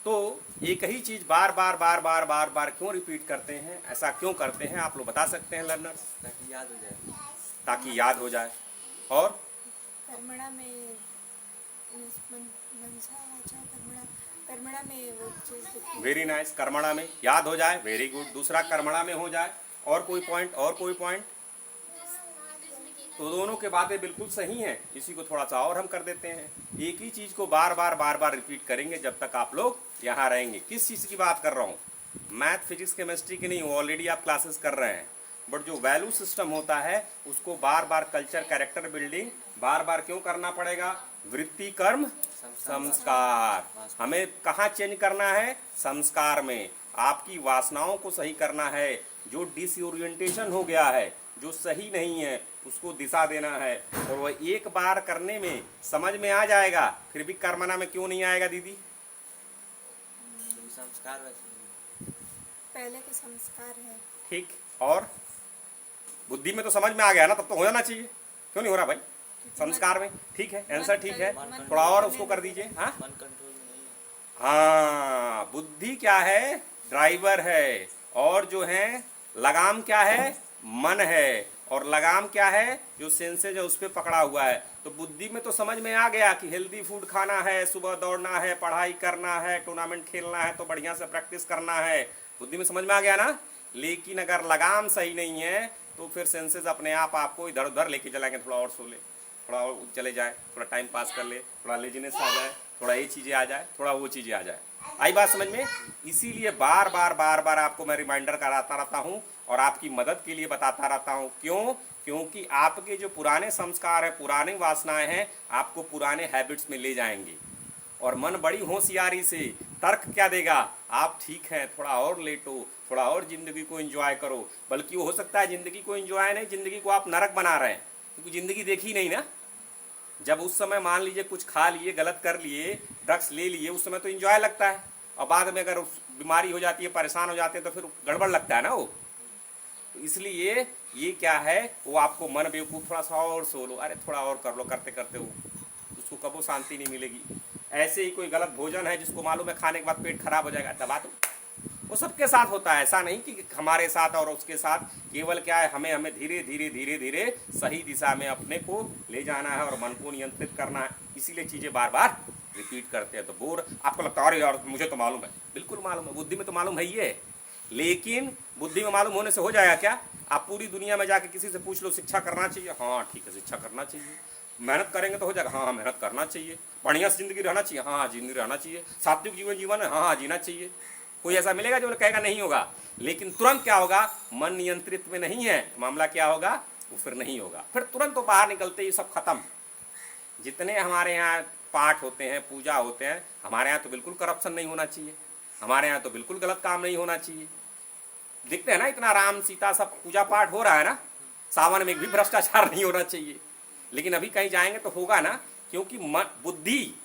तो एक ही चीज बार बार बार बार बार बार क्यों रिपीट करते हैं, ऐसा क्यों करते हैं, आप लोग बता सकते हैं लर्नर्स? ताकि याद हो जाए। ताकि याद हो जाए। और कर्मणा में मनसा वाचा कर्मणा, कर्मणा में वो चीज़ दिखती है। वेरी नाइस, कर्मणा में याद हो जाए, वेरी गुड। दूसरा कर्मणा में हो जाए। और कोई पॉइंट, और कोई पॉइंट? तो दोनों के बातें बिल्कुल सही हैं। इसी को थोड़ा सा और हम कर देते हैं। एक ही चीज को बार बार रिपीट करेंगे जब तक आप लोग यहाँ रहेंगे। किस चीज की बात कर रहा हूँ? मैथ, फिजिक्स, केमिस्ट्री की नहीं, ऑलरेडी आप क्लासेस कर रहे हैं। बट जो वैल्यू सिस्टम होता है उसको बार बार, कल्चर, कैरेक्टर बिल्डिंग बार बार क्यों करना पड़ेगा? वृत्ति, कर्म, संस्कार। हमें कहाँ चेंज करना है? संस्कार में। आपकी वासनाओं को सही करना है। जो डिसओरिएंटेशन हो गया है, जो सही नहीं है, उसको दिशा देना है। और वह एक बार करने में समझ में आ जाएगा, फिर भी कर्मणा में क्यों नहीं आएगा दीदी? संस्कार वैसे पहले के संस्कार है। ठीक। और बुद्धि में तो समझ में आ गया ना, तब तो हो जाना चाहिए। क्यों नहीं हो रहा भाई? संस्कार में ठीक है, आंसर ठीक है। थोड़ा और उसको कर दीजिए। हाँ, मन कंट्रोल में नहीं है। हाँ, बुद्धि क्या है? ड्राइवर है। और जो है लगाम क्या है? मन है। और लगाम क्या है? जो सेंसेज है उस पर पकड़ा हुआ है। तो बुद्धि में तो समझ में आ गया कि हेल्दी फूड खाना है, सुबह दौड़ना है, पढ़ाई करना है, टूर्नामेंट खेलना है, तो बढ़िया से प्रैक्टिस करना है। बुद्धि में समझ में आ गया ना। लेकिन अगर लगाम सही नहीं है तो फिर सेंसेस अपने आप आपको इधर उधर लेके चलाएंगे। थोड़ा और सो ले, थोड़ा और चले जाए, थोड़ा टाइम पास कर ले, थोड़ा लेजीनेस आ जाए, थोड़ा ये चीज़ें आ जाए, थोड़ा वो चीज़ें आ जाए। आई बात समझ में? इसीलिए बार बार आपको मैं रिमाइंडर कराता रहता हूँ और आपकी मदद के लिए बताता रहता हूँ। क्यों? क्योंकि आपके जो पुराने संस्कार है, पुरानी वासनाएं हैं, आपको पुराने हैबिट्स में ले जाएंगे। और मन बड़ी होशियारी से तर्क क्या देगा? आप ठीक हैं, थोड़ा और लेटो, थोड़ा और जिंदगी को एंजॉय करो। बल्कि वो हो सकता है जिंदगी को एंजॉय नहीं, जिंदगी को आप नरक बना रहे हैं, क्योंकि जिंदगी देखी नहीं ना। जब उस समय मान लीजिए कुछ खा लिए, गलत कर लिए, ड्रग्स ले लिए, उस समय तो एंजॉय लगता है। और बाद में अगर बीमारी हो जाती है, परेशान हो जाते हैं, तो फिर गड़बड़ लगता है ना वो। तो इसलिए ये क्या है, वो आपको मन बेवकूफ़, थोड़ा सा और सो लो, अरे थोड़ा और कर लो, करते करते वो उसको कबो शांति नहीं मिलेगी। ऐसे ही कोई गलत भोजन है जिसको मालूम है खाने के बाद पेट खराब हो जाएगा, दबा दो। वो सबके साथ होता है, ऐसा नहीं कि हमारे साथ और उसके साथ। केवल क्या है, हमें धीरे धीरे धीरे धीरे सही दिशा में अपने को ले जाना है और मन को नियंत्रित करना है। इसीलिए चीज़ें बार बार रिपीट करते हैं। तो बोर आपको लगता है अरे यार मुझे तो मालूम है, बिल्कुल मालूम है, बुद्धि में तो मालूम है ही है। लेकिन बुद्धि में मालूम होने से हो जाएगा क्या? आप पूरी दुनिया में जाके किसी से पूछ लो शिक्षा करना चाहिए, हाँ ठीक है शिक्षा करना चाहिए। मेहनत करेंगे तो हो जाएगा, हाँ मेहनत करना चाहिए। बढ़िया से जिंदगी रहना चाहिए, हाँ जिंदगी रहना चाहिए। सात्विक जीवन जीवन है, हाँ जीना चाहिए। कोई ऐसा मिलेगा जो कहेगा नहीं होगा। लेकिन तुरंत क्या होगा, मन नियंत्रित में नहीं है, मामला क्या होगा, वो फिर नहीं होगा। फिर तुरंत तो बाहर निकलते ही सब खत्म। जितने हमारे यहाँ पाठ होते हैं, पूजा होते हैं, हमारे यहाँ तो बिल्कुल करप्शन नहीं होना चाहिए, हमारे यहाँ तो बिल्कुल गलत काम नहीं होना चाहिए। दिखते हैं ना, इतना राम सीता सब पूजा पाठ हो रहा है ना, सावन में भी भ्रष्टाचार नहीं होना चाहिए। लेकिन अभी कहीं जाएंगे तो होगा ना, क्योंकि बुद्धि,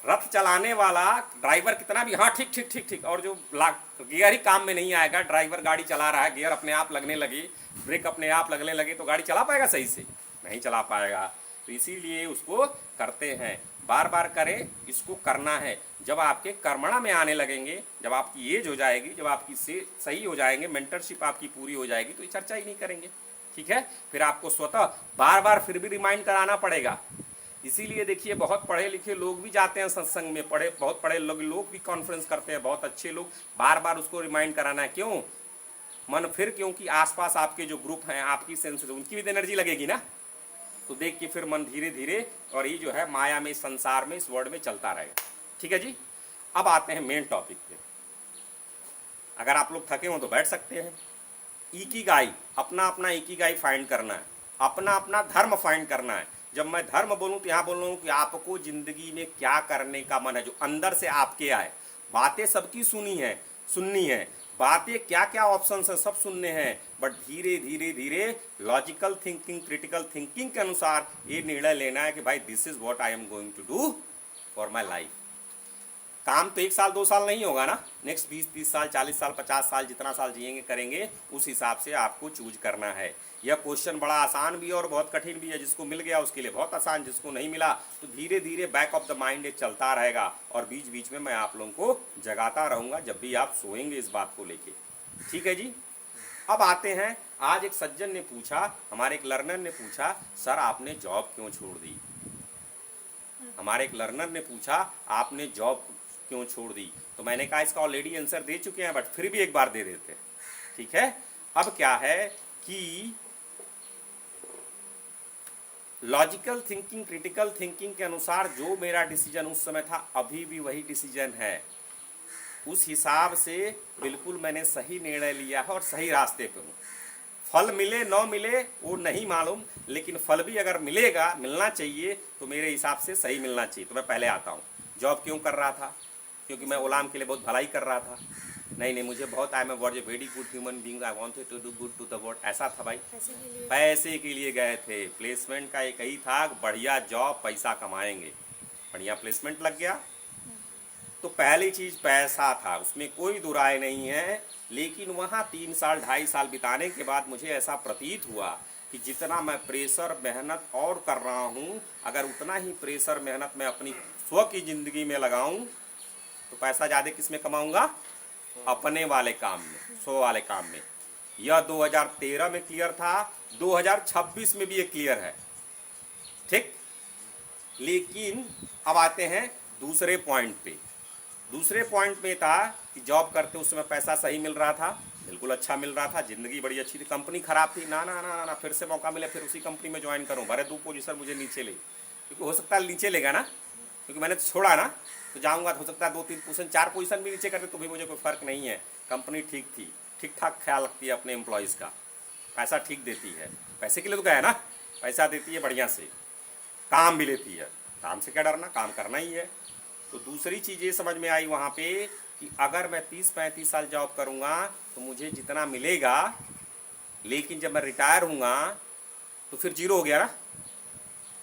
रथ चलाने वाला ड्राइवर कितना भी हाँ ठीक ठीक ठीक ठीक, और जो गियर ही काम में नहीं आएगा, ड्राइवर गाड़ी चला रहा है, गियर अपने आप लगने लगे, ब्रेक अपने आप लगने लगे, तो गाड़ी चला पाएगा सही से? नहीं चला पाएगा। तो इसीलिए उसको करते हैं, बार बार करें, इसको करना है। जब आपके कर्मणा में आने लगेंगे, जब आपकी एज हो जाएगी, जब आपकी से सही हो जाएंगे, मेंटरशिप आपकी पूरी हो जाएगी, तो ये चर्चा ही नहीं करेंगे। ठीक है? फिर आपको स्वतः बार बार फिर भी रिमाइंड कराना पड़ेगा। इसीलिए देखिए बहुत पढ़े लिखे लोग भी जाते हैं सत्संग में, बहुत पढ़े लोग भी कॉन्फ्रेंस करते हैं, बहुत अच्छे लोग, बार बार उसको रिमाइंड कराना है। क्यों? मन फिर, क्योंकि आसपास आपके जो ग्रुप हैं, आपकी सेंस, उनकी भी एनर्जी लगेगी ना, तो देख के फिर मन धीरे धीरे, और ये जो है माया में, संसार में, इस वर्ल्ड में चलता रहेगा। ठीक है जी? अब आते हैं मेन टॉपिक पे। अगर आप लोग थके हो तो बैठ सकते हैं। इकिगाई, अपना अपना इकिगाई फाइंड करना है, अपना अपना धर्म फाइंड करना है। जब मैं धर्म बोलूं तो यहाँ बोल रहा हूँ कि आपको जिंदगी में क्या करने का मन है, जो अंदर से आपके आए। बातें सबकी सुननी है, बातें क्या क्या ऑप्शंस हैं सब सुनने हैं, बट धीरे धीरे धीरे लॉजिकल थिंकिंग, क्रिटिकल थिंकिंग के अनुसार ये निर्णय लेना है कि भाई this is what I am going to do for my life. काम तो 1 साल 2 साल नहीं होगा ना, नेक्स्ट 20 30 साल 40 साल 50 साल, जितना साल जिएंगे करेंगे, उस हिसाब से आपको चूज करना है। यह क्वेश्चन बड़ा आसान भी है और बहुत कठिन भी है। जिसको मिल गया उसके लिए बहुत आसान, जिसको नहीं मिला तो धीरे धीरे बैक ऑफ द माइंड ये चलता रहेगा और बीच बीच में मैं आप लोगों को जगाता रहूँगा जब भी आप सोएंगे इस बात को लेके। ठीक है जी। अब आते हैं, आज एक सज्जन ने पूछा, हमारे एक लर्नर ने पूछा, सर आपने जॉब क्यों छोड़ दी। हमारे एक लर्नर ने पूछा आपने जॉब क्यों छोड़ दी। तो मैंने कहा इसका ऑलरेडी आंसर दे चुके हैं, बट फिर भी एक बार दे देते हैं। ठीक है। अब क्या है कि लॉजिकल थिंकिंग, क्रिटिकल थिंकिंग के अनुसार जो मेरा डिसीजन उस समय था अभी भी वही डिसीजन है। उस हिसाब से बिल्कुल मैंने सही निर्णय लिया है और सही रास्ते पे हूँ। फल मिले न मिले वो नहीं मालूम, लेकिन फल भी अगर मिलेगा, मिलना चाहिए तो मेरे हिसाब से सही मिलना चाहिए। तो मैं पहले आता हूँ। जॉब क्यों कर रहा था? क्योंकि मैं गुलाम के लिए बहुत भलाई कर रहा था। नहीं, मुझे बहुत I am was a very good human being, I wanted to do good to the world. ऐसा था भाई। पैसे के लिए गए थे। प्लेसमेंट का एक ही था, बढ़िया जॉब, पैसा कमाएंगे। बढ़िया प्लेसमेंट लग गया। तो पहली चीज पैसा था, उसमें कोई दुराय नहीं है। लेकिन वहाँ 3 साल 2.5 साल बिताने के बाद मुझे ऐसा प्रतीत हुआ कि जितना मैं प्रेशर मेहनत और कर रहा हूँ, अगर उतना ही प्रेशर मेहनत मैं अपनी स्व की जिंदगी में लगाऊं तो पैसा ज़्यादा किस में कमाऊंगा? अपने वाले काम में, स्व वाले काम में। यह 2013 में क्लियर था, 2026 में भी ये क्लियर है। ठीक। लेकिन अब आते हैं दूसरे पॉइंट पे। दूसरे पॉइंट में था कि जॉब करते उस समय पैसा सही मिल रहा था, बिल्कुल अच्छा मिल रहा था, जिंदगी बड़ी अच्छी थी, कंपनी खराब थी। ना ना ना ना, फिर से मौका मिले फिर उसी कंपनी में ज्वाइन करूं, भरे 2 पोजीशन मुझे नीचे ले, क्योंकि हो सकता है नीचे लेगा ना, क्योंकि मैंने छोड़ा ना, तो जाऊंगा तो हो सकता है 2-3 पोजीशन 4 पोजीशन भी नीचे करते तो भी मुझे कोई फर्क नहीं है। कंपनी ठीक थी, ठीक ठाक ख्याल रखती है अपने एम्प्लॉयज़ का, पैसा ठीक देती है। पैसे के लिए तो गया ना, पैसा देती है बढ़िया से, काम भी लेती है, काम से क्या डरना, काम करना ही है। तो दूसरी चीज़ ये समझ में आई वहाँ पे कि अगर मैं 30-35 साल जॉब करूँगा तो मुझे जितना मिलेगा, लेकिन जब मैं रिटायर हूँगा तो फिर जीरो हो गया ना।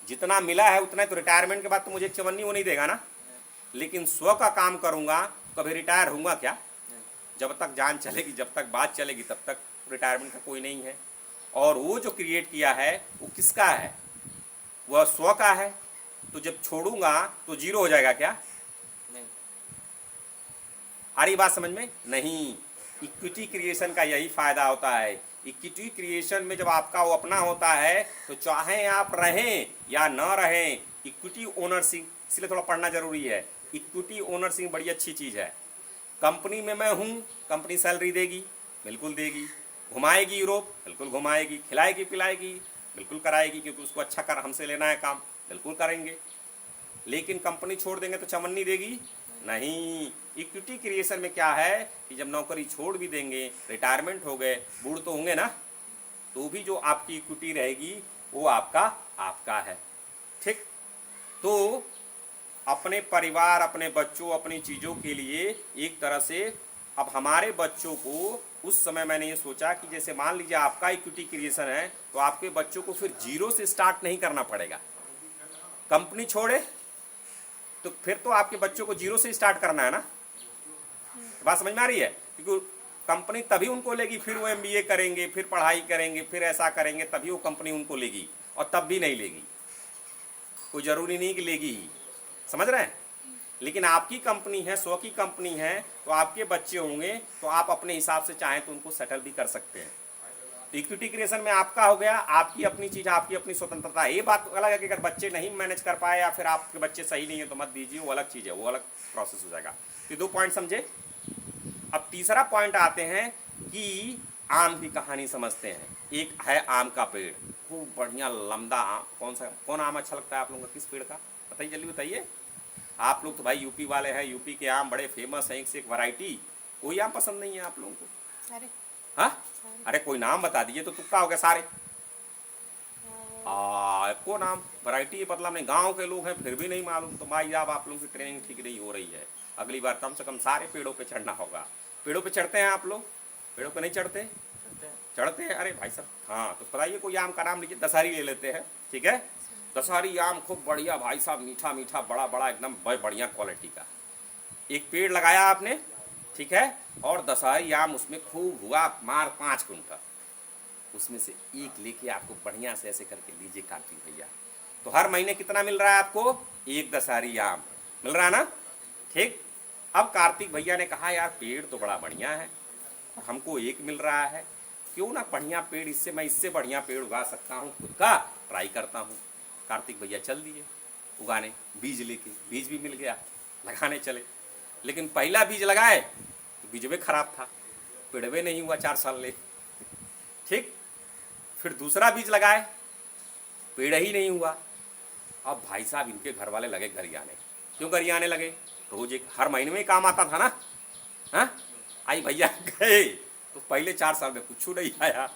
जितना मिला है उतना, तो रिटायरमेंट के बाद तो मुझे एक चवन्नी वो नहीं देगा ना। लेकिन स्व का काम करूँगा तो अभी रिटायर होऊंगा क्या? जब तक जान चलेगी, जब तक बात चलेगी, तब तक रिटायरमेंट का कोई नहीं है। और वो जो क्रिएट किया है वो किसका है? वह स्व का है। तो जब छोड़ूंगा तो जीरो हो जाएगा क्या? नहीं। आ रही बात समझ में? नहीं। इक्विटी क्रिएशन का यही फायदा होता है। इक्विटी क्रिएशन में जब आपका वो अपना होता है तो चाहे आप रहें या न रहें, इक्विटी ओनरशिप, इसलिए थोड़ा पढ़ना जरूरी है। इक्विटी ओनरशिप बड़ी अच्छी चीज़ है। कंपनी में मैं हूँ, कंपनी सैलरी देगी, बिल्कुल देगी, घुमाएगी यूरोप, बिल्कुल घुमाएगी, खिलाएगी पिलाएगी, बिल्कुल कराएगी, क्योंकि उसको अच्छा कर हमसे लेना है काम, बिल्कुल करेंगे। लेकिन कंपनी छोड़ देंगे तो चमन्नी देगी नहीं। इक्विटी क्रिएशन में क्या है कि जब नौकरी छोड़ भी देंगे, रिटायरमेंट हो गए, बूढ़ तो होंगे ना, तो भी जो आपकी इक्विटी रहेगी वो आपका है। ठीक। तो अपने परिवार, अपने बच्चों, अपनी चीज़ों के लिए एक तरह से, अब हमारे बच्चों को उस समय मैंने ये सोचा कि जैसे मान लीजिए आपका इक्विटी क्रिएशन है तो आपके बच्चों को फिर जीरो से स्टार्ट नहीं करना पड़ेगा। कंपनी छोड़े तो फिर तो आपके बच्चों को जीरो से स्टार्ट करना है ना। बात समझ में आ रही है? क्योंकि कंपनी तभी उनको लेगी, फिर वो MBA करेंगे, फिर पढ़ाई करेंगे, फिर ऐसा करेंगे, तभी वो कंपनी उनको लेगी, और तब भी नहीं लेगी। कोई जरूरी नहीं कि लेगी ही, समझ रहे हैं? लेकिन आपकी कंपनी है, स्व की कंपनी है, तो आपके बच्चे होंगे तो आप अपने हिसाब से चाहें तो उनको सेटल भी कर सकते हैं। तो इक्विटी क्रिएशन में आपका हो गया, आपकी अपनी चीज़, आपकी अपनी स्वतंत्रता। ये बात अलग है कि अगर बच्चे नहीं मैनेज कर पाए या फिर आपके बच्चे सही नहीं है तो मत दीजिए, वो अलग चीज़ है, वो अलग प्रोसेस हो जाएगा। तो 2 पॉइंट समझे। अब तीसरा पॉइंट आते हैं कि आम की कहानी समझते हैं। एक है आम का पेड़, खूब बढ़िया लंबा आम। कौन आम अच्छा लगता है आप लोगों को? किस पेड़ का बताइए, जल्दी बताइए। आप लोग तो भाई यूपी वाले हैं, यूपी के आम बड़े फेमस हैं, एक से एक वैरायटी। कोई आम पसंद नहीं है आप लोगों को? सारे। हाँ, अरे कोई नाम बता दीजिए तो तुक्का हो गया सारे। को नाम वैरायटी बदला नहीं, गांव के लोग हैं फिर भी नहीं मालूम, तो भाई आप लोगों की ट्रेनिंग ठीक नहीं हो रही है। अगली बार कम से कम सारे पेड़ों पे चढ़ना होगा। पेड़ों पे चढ़ते हैं आप लोग? पेड़ों पे नहीं चढ़ते? चढ़ते हैं। अरे भाई साहब, हाँ तो बताइए कोई आम का नाम लीजिए। दशहरी ले लेते हैं, ठीक है? दशहरी आम खूब बढ़िया भाई साहब, मीठा मीठा, बड़ा बड़ा, एकदम बढ़िया क्वालिटी का। एक पेड़ लगाया आपने, ठीक है, और दशहरी आम उसमें खूब हुआ मार 5 कुंटल। उसमें से एक लेके आपको बढ़िया से ऐसे करके लीजिए कार्तिक भैया। तो हर महीने कितना मिल रहा है आपको? 1 दशहरी आम मिल रहा है ना। ठीक। अब कार्तिक भैया ने कहा यार पेड़ तो बड़ा बढ़िया है और हमको 1 मिल रहा है, क्यों ना बढ़िया पेड़, इससे मैं इससे बढ़िया पेड़ उगा सकता हूँ, खुद का ट्राई करता हूँ। कार्तिक भैया चल दिए उगाने, बीज लेके। बीज भी मिल गया, लगाने चले। लेकिन पहला बीज लगाए तो बीज भी खराब था, पेड़वे नहीं हुआ 4 साल ले। ठीक। फिर दूसरा बीज लगाए, पेड़ ही नहीं हुआ। अब भाई साहब इनके घर वाले लगे गरियाने। क्यों गरियाने लगे? रोज एक, हर महीने में ही काम आता था ना। हाँ, आई भैया गए तो पहले 4 साल में कुछ नहीं आया,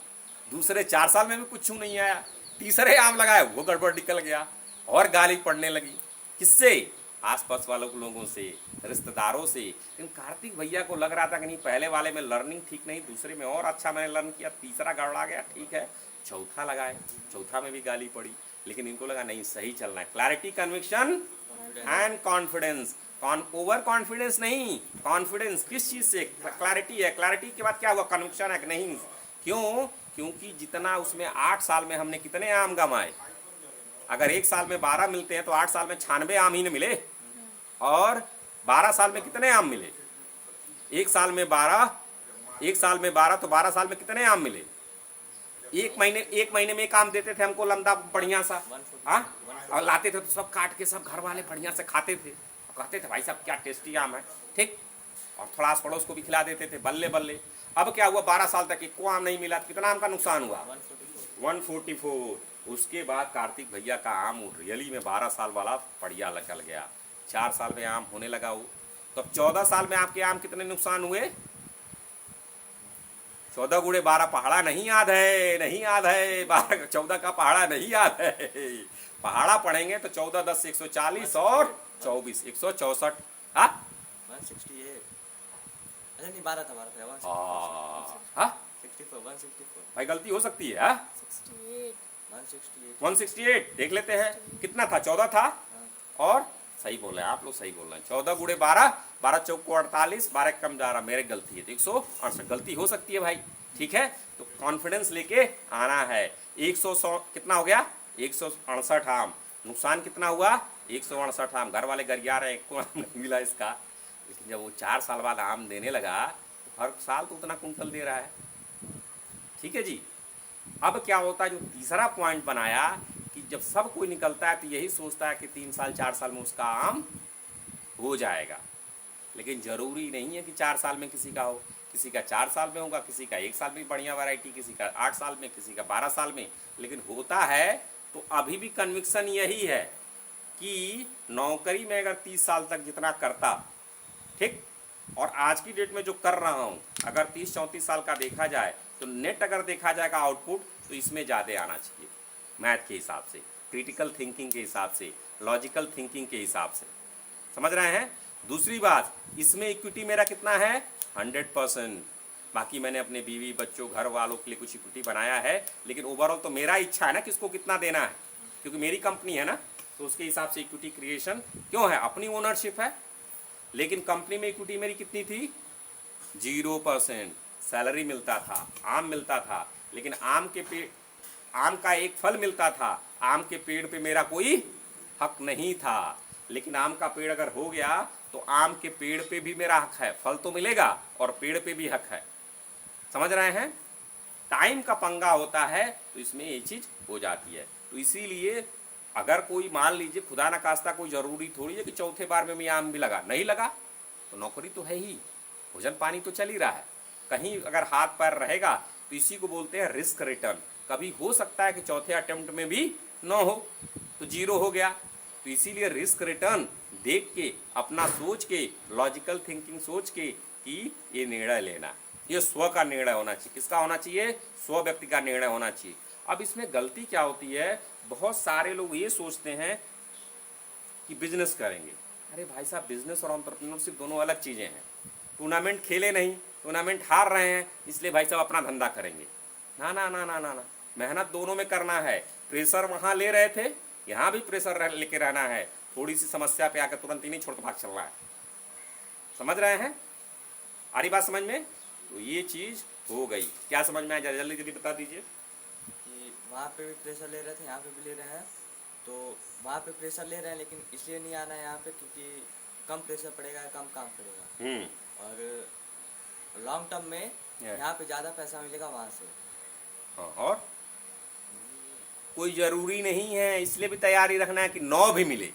दूसरे 4 साल में भी कुछ नहीं आया, तीसरे आम लगाए वो गड़बड़ निकल गया और गाली पड़ने लगी। किससे? आसपास वालों लोगों से, रिश्तेदारों से। लेकिन कार्तिक भैया को लग रहा था कि नहीं, पहले वाले में लर्निंग ठीक नहीं, दूसरे में और अच्छा मैंने लर्न किया, तीसरा गड़बड़ा गया, ठीक है चौथा लगाए, चौथा में भी गाली पड़ी। लेकिन इनको लगा नहीं सही चलना है। Clarity, conviction and confidence. Over confidence नहीं, कॉन्फिडेंस। किस चीज से? क्लैरिटी है। क्लैरिटी के बाद क्या हुआ? कन्विक्शन है कि नहीं। क्यों? क्योंकि जितना उसमें 8 साल में हमने कितने आम गमाए? अगर 1 साल में 12 मिलते हैं तो 8 साल में 96 आम ही न मिले। और 12 साल में कितने आम मिले? 1 साल में 12, 1 साल में 12 तो 12 साल में कितने आम मिले? एक महीने में एक आम देते थे हमको लंबा बढ़िया सा। हाँ, और लाते थे तो सब काट के सब घर वाले बढ़िया से खाते थे, कहते थे भाई साहब क्या टेस्टी आम है। ठीक। और थोड़ा आस पड़ोस को भी खिला देते थे, बल्ले बल्ले। अब क्या हुआ? 12 साल तक एक आम नहीं मिला, कितना आम का नुकसान हुआ? 144। उसके बाद कार्तिक भैया का आम रियली में 12 साल वाला बढ़िया निकल गया। 4 साल में आम होने लगा वो। तो अब 14 साल में आपके आम कितने नुकसान हुए? 14 गुणे 12 पहाड़ा नहीं याद है, नहीं याद है। 12 14 का पहाड़ा नहीं याद है। पहाड़ा पढ़ेंगे तो 14 10 140 और 24 164। हाँ 168। अच्छा नहीं 12 था 164। हाँ 164। भाई गलती हो सकती है। हाँ 68 168 देख लेते हैं कितना था। 14 था और सही बोल रहे हैं आप लोग, सही बोल रहे हैं। 14 गुणे 12, 12 चौक को 48, 12 कम जा रहा, मेरे गलती है तो 168। गलती हो सकती है भाई, ठीक है। तो कॉन्फिडेंस लेके आना है। 100 कितना हो गया? 168 आम। नुकसान कितना हुआ? 168 आम। घर वाले गरिया रहे, एक को आम नहीं मिला इसका। लेकिन जब वो 4 साल बाद आम देने लगा तो हर साल तो उतना कुंटल दे रहा है। ठीक है जी। अब क्या होता है, जो तीसरा पॉइंट बनाया कि जब सब कोई निकलता है तो यही सोचता है कि 3 साल 4 साल में उसका आम हो जाएगा। लेकिन जरूरी नहीं है कि 4 साल में किसी का हो। किसी का 4 साल में होगा, किसी का 1 साल में बढ़िया वैरायटी, किसी का 8 साल में, किसी का 12 साल में। लेकिन होता है तो अभी भी कन्विक्शन यही है कि नौकरी में अगर 30 साल तक जितना करता, ठीक, और आज की डेट में जो कर रहा हूँ, अगर 30-34 साल का देखा जाए तो नेट अगर देखा जाएगा आउटपुट तो इसमें ज़्यादा आना चाहिए। मैथ के हिसाब से, क्रिटिकल थिंकिंग के हिसाब से, लॉजिकल थिंकिंग के हिसाब से। समझ रहे हैं? दूसरी बात, इसमें इक्विटी मेरा कितना है? 100%। बाकी मैंने अपने बीवी बच्चों घर वालों के लिए कुछ इक्विटी बनाया है, लेकिन ओवरऑल तो मेरा इच्छा है ना किसको कितना देना है, क्योंकि मेरी कंपनी है ना, तो उसके हिसाब से इक्विटी क्रिएशन क्यों है, अपनी ओनरशिप है। लेकिन कंपनी में इक्विटी मेरी कितनी थी? 0%। सैलरी मिलता था, आम मिलता था, लेकिन आम का एक फल मिलता था, आम के पेड़ पे मेरा कोई हक नहीं था। लेकिन आम का पेड़ अगर हो गया तो आम के पेड़ पे भी मेरा हक है, फल तो मिलेगा और पेड़ पे भी हक है। समझ रहे हैं? टाइम का पंगा होता है तो इसमें ये चीज हो जाती है। तो इसीलिए अगर कोई मान लीजिए खुदा ना खास्ता, कोई जरूरी थोड़ी है कि चौथे बार में भी आम भी लगा, नहीं लगा तो नौकरी तो है ही, भोजन पानी तो चल ही रहा है। कहीं अगर हाथ पैर रहेगा तो इसी को बोलते हैं रिस्क रिटर्न। कभी हो सकता है कि चौथे अटेम्प्ट में भी न हो तो 0 हो गया। तो इसीलिए रिस्क रिटर्न देख के, अपना सोच के, लॉजिकल थिंकिंग सोच के कि ये निर्णय लेना, ये स्व का निर्णय होना चाहिए। किसका होना चाहिए? स्व व्यक्ति का निर्णय होना चाहिए। अब इसमें गलती क्या होती है, बहुत सारे लोग ये सोचते हैं कि बिजनेस करेंगे। अरे भाई साहब, बिजनेस और एंटरप्रेन्योरशिप दोनों अलग चीजें हैं। टूर्नामेंट खेले नहीं, टूर्नामेंट हार रहे हैं इसलिए भाई साहब अपना धंधा करेंगे, ना ना ना ना ना ना। मेहनत दोनों में करना है। प्रेशर वहां ले रहे थे, यहाँ भी प्रेशर लेके रहना है। थोड़ी सी समस्या पे आकर तुरंत ही नहीं छोड़ के भाग चलना है। समझ रहे हैं? आ रही बात समझ में? तो ये चीज हो गई। क्या समझ में आया? जल्दी जल्दी बता दीजिए। वहाँ पे भी प्रेशर ले रहे थे, यहाँ पे भी ले रहे हैं। तो वहाँ पे प्रेशर ले रहे हैं, लेकिन इसलिए नहीं आना है यहाँ पे क्योंकि कम प्रेशर पड़ेगा, कम काम पड़ेगा। और लॉन्ग टर्म में यहाँ पे ज़्यादा पैसा मिलेगा वहाँ से। हाँ, और कोई जरूरी नहीं है, इसलिए भी तैयारी रखना है कि 9 भी मिले।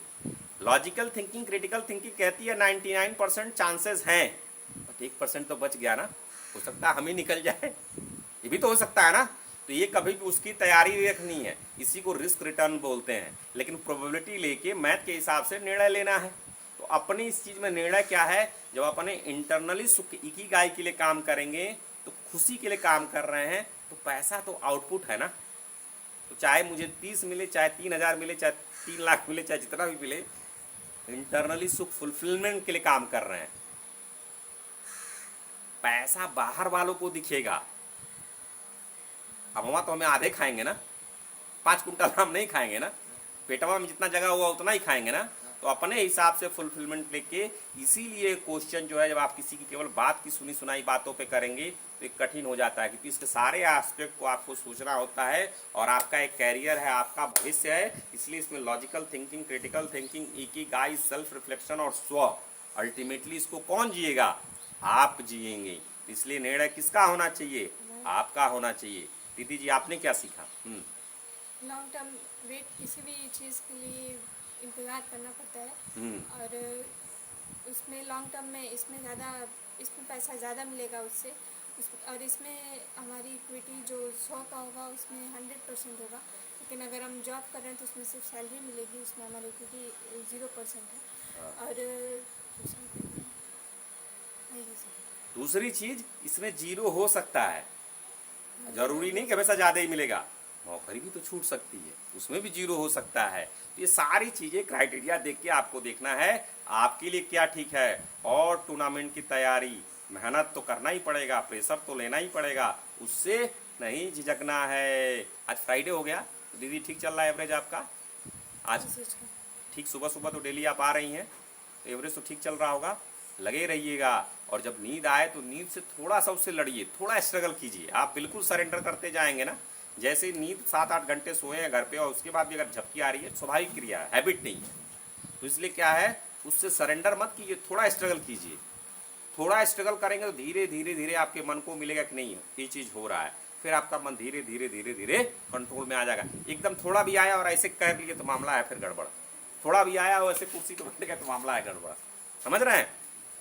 लॉजिकल थिंकिंग, क्रिटिकल थिंकिंग कहती है 99% चांसेस हैं, बट 1% तो बच गया ना, हो सकता है हम ही निकल जाए, ये भी तो हो सकता है ना। तो ये कभी भी उसकी तैयारी रखनी है, इसी को रिस्क रिटर्न बोलते हैं। लेकिन प्रोबेबिलिटी लेके मैथ के हिसाब से निर्णय लेना है। तो अपनी इस चीज़ में निर्णय क्या है, जब अपने इंटरनली सुख इकिगाई के लिए काम करेंगे, तो खुशी के लिए काम कर रहे हैं, तो पैसा तो आउटपुट है ना। तो चाहे मुझे 30 मिले, चाहे 3000 मिले, चाहे 3 लाख मिले, चाहे जितना भी मिले, इंटरनली सुख फुलफिलमेंट के लिए काम कर रहे हैं। पैसा बाहर वालों को दिखेगा, अब वहाँ तो हमें आधे खाएंगे ना, 5 कुंटल हम नहीं खाएंगे ना, पेटवा में जितना जगह हुआ उतना ही खाएंगे ना। तो अपने हिसाब से फुलफिलमेंट लेके, इसीलिए क्वेश्चन जो है जब आप किसी की केवल बात की सुनी सुनाई बातों पे करेंगे तो एक कठिन हो जाता है, क्योंकि इसके सारे एस्पेक्ट को आपको सोचना होता है, और आपका एक कैरियर है, आपका भविष्य है। इसलिए इसमें logical thinking, critical thinking, Ikigai, self reflection और स्व, अल्टीमेटली इसको कौन जिएगा, आप जिएंगे। इसलिए निर्णय किसका होना चाहिए, आपका होना चाहिए। दीदी जी आपने क्या सीखा? लॉन्ग टर्म वेट किसी भी चीज़ के लिए इंतज़ार करना पड़ता है, और उसमें लॉन्ग टर्म में इसमें पैसा ज़्यादा मिलेगा उससे, और इसमें हमारी इक्विटी जो 100 का होगा उसमें 100% होगा। लेकिन अगर हम जॉब कर रहे हैं तो उसमें सिर्फ सैलरी मिलेगी, उसमें हमारी इक्विटी 0% है। और दूसरी चीज, इसमें 0 हो सकता है, जरूरी नहीं कि हमेशा ज्यादा ही मिलेगा, नौकरी भी तो छूट सकती है, उसमें भी 0 हो सकता है। तो ये सारी चीजें क्राइटेरिया देख के आपको देखना है आपके लिए क्या ठीक है। और टूर्नामेंट की तैयारी, मेहनत तो करना ही पड़ेगा, प्रेशर तो लेना ही पड़ेगा, उससे नहीं झिझकना है। आज फ्राइडे हो गया, तो दीदी ठीक चल रहा है एवरेज आपका? आज ठीक, सुबह सुबह तो डेली आप आ रही हैं, तो एवरेज तो ठीक चल रहा होगा, लगे रहिएगा। और जब नींद आए तो नींद से थोड़ा सा उससे लड़िए, थोड़ा स्ट्रगल कीजिए। आप बिल्कुल सरेंडर करते जाएंगे ना, जैसे नींद 7-8 घंटे सोए हैं घर पे, और उसके बाद भी अगर झपकी आ रही है, स्वाभाविक क्रिया है, हैबिट नहीं है। तो इसलिए क्या है, उससे सरेंडर मत कीजिए, थोड़ा स्ट्रगल कीजिए। थोड़ा स्ट्रगल करेंगे तो धीरे धीरे धीरे आपके मन को मिलेगा कि नहीं ये चीज़ हो रहा है, फिर आपका मन धीरे धीरे धीरे धीरे कंट्रोल में आ जाएगा। एकदम थोड़ा भी आया और ऐसे कर लिए तो मामला है फिर गड़बड़, थोड़ा भी आया और ऐसे कुर्सी पर बैठ गया तो मामला है गड़बड़। समझ रहे हैं?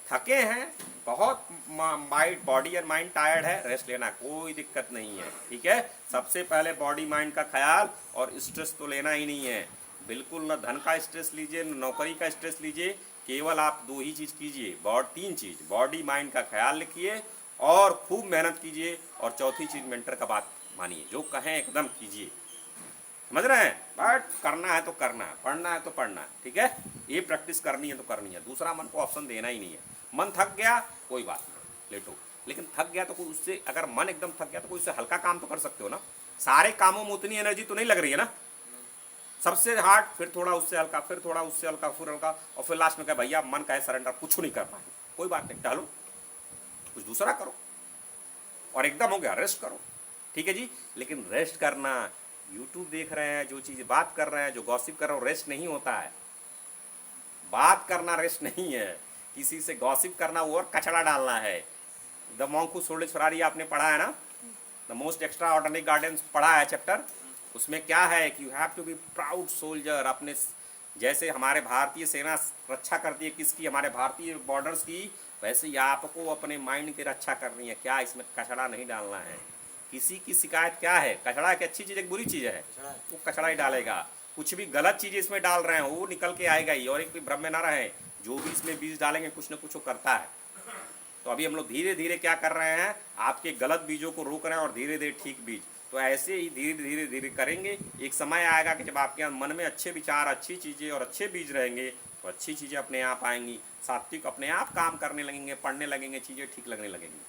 थके हैं बहुत, mind, body and mind tired है, रेस्ट लेना कोई दिक्कत नहीं है, ठीक है। सबसे पहले बॉडी माइंड का ख्याल, और स्ट्रेस तो लेना ही नहीं है बिल्कुल, ना धन का स्ट्रेस लीजिए, न नौकरी का स्ट्रेस लीजिए। केवल आप 2 ही चीज़ कीजिए, 3 चीज़, बॉडी माइंड का ख्याल रखिए और खूब मेहनत कीजिए, और चौथी चीज़ मेंटर का बात मानिए, जो कहें एकदम कीजिए। समझ रहे हैं? बट करना है तो करना है, पढ़ना है तो पढ़ना है, ठीक है। ये प्रैक्टिस करनी है तो करनी है, दूसरा मन को ऑप्शन देना ही नहीं है। मन थक गया कोई बात नहीं, लेटो, लेकिन थक गया तो कोई उससे, अगर मन एकदम थक गया तो कोई उससे हल्का काम तो कर सकते हो ना। सारे कामों में उतनी एनर्जी तो नहीं लग रही है ना, सबसे हार्ड, फिर थोड़ा उससे हल्का, फिर थोड़ा उससे हल्का, फिर हल्का, और फिर लास्ट में कहे भैया मन का है सरेंडर, कुछ नहीं कर पाए, कोई बात नहीं, टहलो, कुछ दूसरा करो, और एकदम हो गया रेस्ट करो, ठीक है जी। लेकिन रेस्ट करना, यूट्यूब देख रहे हैं, जो चीज़ बात कर रहे हैं, जो गॉसिप कर रहे हो, रेस्ट नहीं होता है। बात करना रेस्ट नहीं है, किसी से गॉसिप करना वो और कचड़ा डालना है। The monk who sold his Ferrari आपने पढ़ा है ना, the most extraordinary gardens पढ़ा है चैप्टर। उसमें क्या है कि you have to be proud soldier. अपने जैसे हमारे भारतीय सेना रक्षा करती है किसकी, हमारे भारतीय बॉर्डर्स की, वैसे ही आपको अपने माइंड की रक्षा करनी है। क्या इसमें कचड़ा नहीं डालना है। किसी की शिकायत क्या है, कचड़ा एक अच्छी चीज़ एक बुरी चीज़ है, वो कचड़ा ही डालेगा। कुछ भी गलत चीज़ इसमें डाल रहे हैं वो निकल के आएगा ही, और एक भी भ्रम में ना रहे, जो भी इसमें बीज डालेंगे कुछ ना कुछ वो करता है। तो अभी हम लोग धीरे धीरे क्या कर रहे हैं, आपके गलत बीजों को रोक रहे हैं और धीरे धीरे ठीक बीज। तो ऐसे ही धीरे धीरे धीरे करेंगे, एक समय आएगा कि जब आपके मन में अच्छे विचार, अच्छी चीज़ें और अच्छे बीज रहेंगे तो अच्छी चीज़ें अपने आप आएंगी, सात्विक अपने आप काम करने लगेंगे, पढ़ने लगेंगे, चीज़ें ठीक लगने लगेंगी।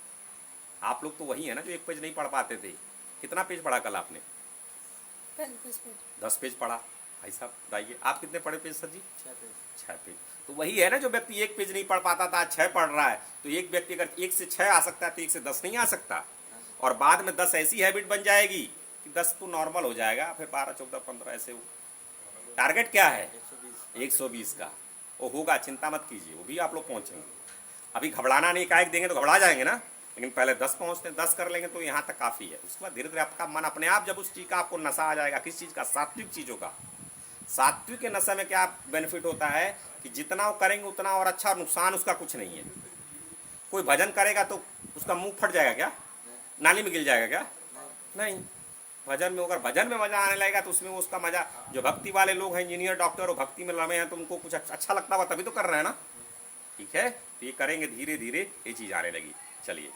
आप लोग तो वही है ना जो 1 पेज नहीं पढ़ पाते थे। कितना पेज पढ़ा कल आपने? 10 पेज पढ़ा। भाई साहब बताइए आप कितने पढ़े पेज सर जी? 6 पेज। तो वही है ना, जो व्यक्ति 1 पेज नहीं पढ़ पाता था 6 पढ़ रहा है। तो एक व्यक्ति अगर 1 से 6 आ सकता है तो 1 से 10 नहीं आ सकता। और बाद में 10 ऐसी हैबिट बन जाएगी कि 10 तो नॉर्मल हो जाएगा, फिर 12, 14, 15 ऐसे हो। टारगेट क्या है? 120 का। वो होगा, चिंता मत कीजिए, वो भी आप लोग पहुँचेंगे। अभी घबराना नहीं, एकाएक देंगे तो घबरा जाएंगे ना, लेकिन पहले 10 पहुँचते हैं, 10 कर लेंगे तो यहाँ तक काफ़ी है। उसके बाद धीरे धीरे आपका मन अपने आप, जब उस चीज़ का आपको नशा आ जाएगा, किस चीज़ का? सात्विक चीज़ों का। सात्विक के नशे में क्या बेनिफिट होता है कि जितना वो करेंगे उतना और अच्छा, नुकसान उसका कुछ नहीं है। कोई भजन करेगा तो उसका मुंह फट जाएगा क्या? नाली में गिर जाएगा क्या? नहीं। भजन में, अगर भजन में मजा आने लगेगा तो उसमें वो उसका मजा, जो भक्ति वाले लोग हैं, इंजीनियर, डॉक्टर, और भक्ति में लगे हैं, तो उनको कुछ अच्छा लगता हुआ तभी तो कर रहे हैं ना। ठीक है, तो ये करेंगे, धीरे धीरे ये चीज़ आने लगी। चलिए।